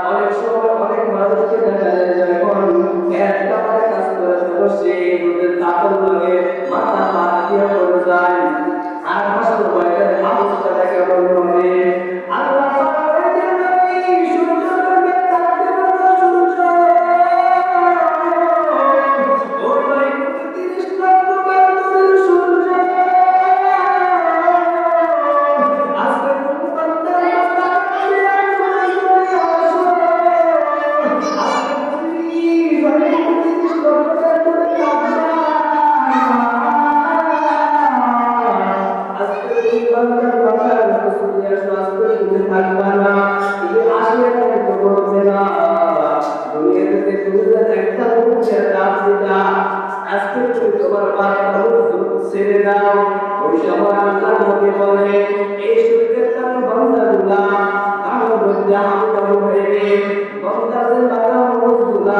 অনেক সময় অনেক মানুষকে দেখা যায় যখন একটা কাজ করে সেই তাপল লাগে মাথা পাত দিয়ে পড়ে যায় আর কষ্ট হয় অবস্থাটা কেমন হবে আল্লাহ ছেড়ে দাও ওই সময় আল্লাহ নবী বলে এই শরীরের তার বান্দাগুলা আমার মধ্যে আমল হয়ে বান্দাদের বাধা মজদুলা